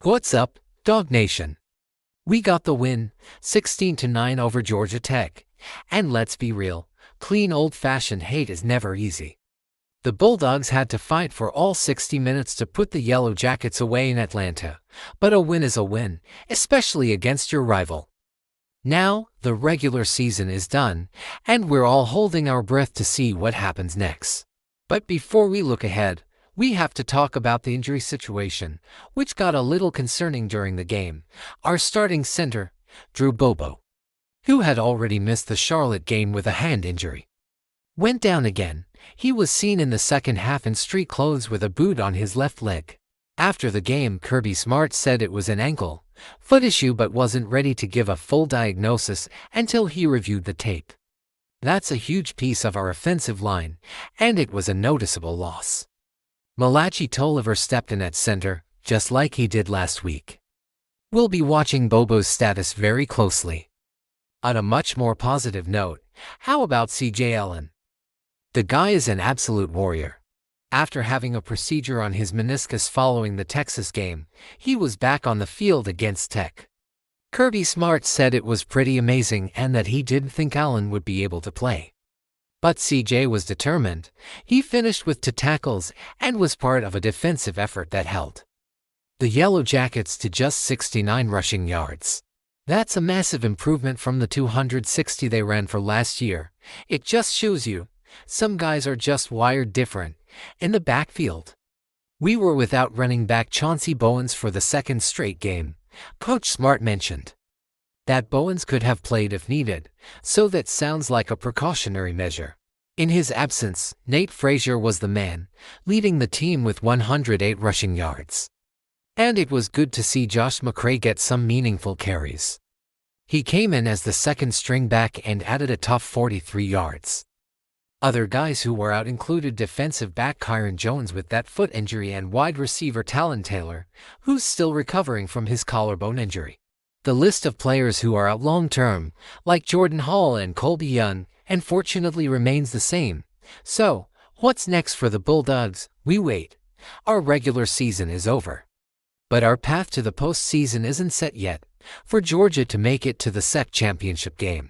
What's up, Dog Nation? We got the win, 16-9 over Georgia Tech. And let's be real, clean old-fashioned hate is never easy. The Bulldogs had to fight for all 60 minutes to put the Yellow Jackets away in Atlanta, but a win is a win, especially against your rival. Now, the regular season is done, and we're all holding our breath to see what happens next. But before we look ahead, we have to talk about the injury situation, which got a little concerning during the game. Our starting center, Drew Bobo, who had already missed the Charlotte game with a hand injury, went down again. He was seen in the second half in street clothes with a boot on his left leg. After the game, Colbie said it was an ankle, foot issue but wasn't ready to give a full diagnosis until he reviewed the tape. That's a huge piece of our offensive line, and it was a noticeable loss. Malachi Tolliver stepped in at center, just like he did last week. We'll be watching Bobo's status very closely. On a much more positive note, how about CJ Allen? The guy is an absolute warrior. After having a procedure on his meniscus following the Texas game, he was back on the field against Tech. Colbie said it was pretty amazing and that he didn't think Allen would be able to play. But CJ was determined. He finished with 2 tackles and was part of a defensive effort that held the Yellow Jackets to just 69 rushing yards. That's a massive improvement from the 260 they ran for last year. It just shows you, some guys are just wired different. In the backfield, we were without running back Chauncey Bowens for the second straight game. Coach Smart mentioned that Bowens could have played if needed, so that sounds like a precautionary measure. In his absence, Nate Frazier was the man, leading the team with 108 rushing yards. And it was good to see Josh McCray get some meaningful carries. He came in as the second string back and added a tough 43 yards. Other guys who were out included defensive back Kyron Jones with that foot injury and wide receiver Talyn Taylor, who's still recovering from his collarbone injury. The list of players who are out long-term, like Jordan Hall and Colbie, unfortunately remains the same. So, what's next for the Bulldogs? We wait. Our regular season is over. But our path to the postseason isn't set yet, for Georgia to make it to the SEC championship game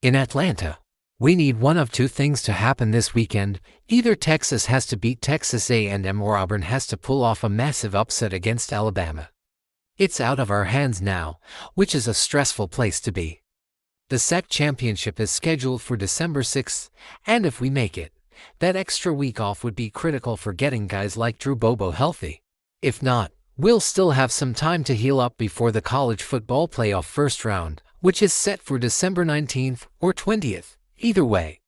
in Atlanta. We need one of 2 things to happen this weekend. Either Texas has to beat Texas A&M or Auburn has to pull off a massive upset against Alabama. It's out of our hands now, which is a stressful place to be. The SEC championship is scheduled for December 6th, and if we make it, that extra week off would be critical for getting guys like Drew Bobo healthy. If not, we'll still have some time to heal up before the college football playoff first round, which is set for December 19th or 20th. Either way,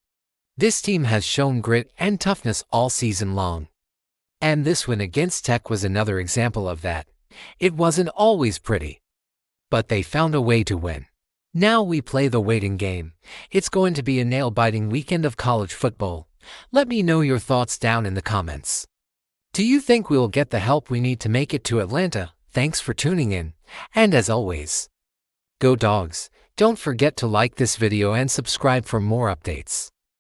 this team has shown grit and toughness all season long. And this win against Tech was another example of that. It wasn't always pretty, but they found a way to win. Now we play the waiting game. It's going to be a nail-biting weekend of college football. Let me know your thoughts down in the comments. Do you think we'll get the help we need to make it to Atlanta? Thanks for tuning in, and as always, go Dogs! Don't forget to like this video and subscribe for more updates.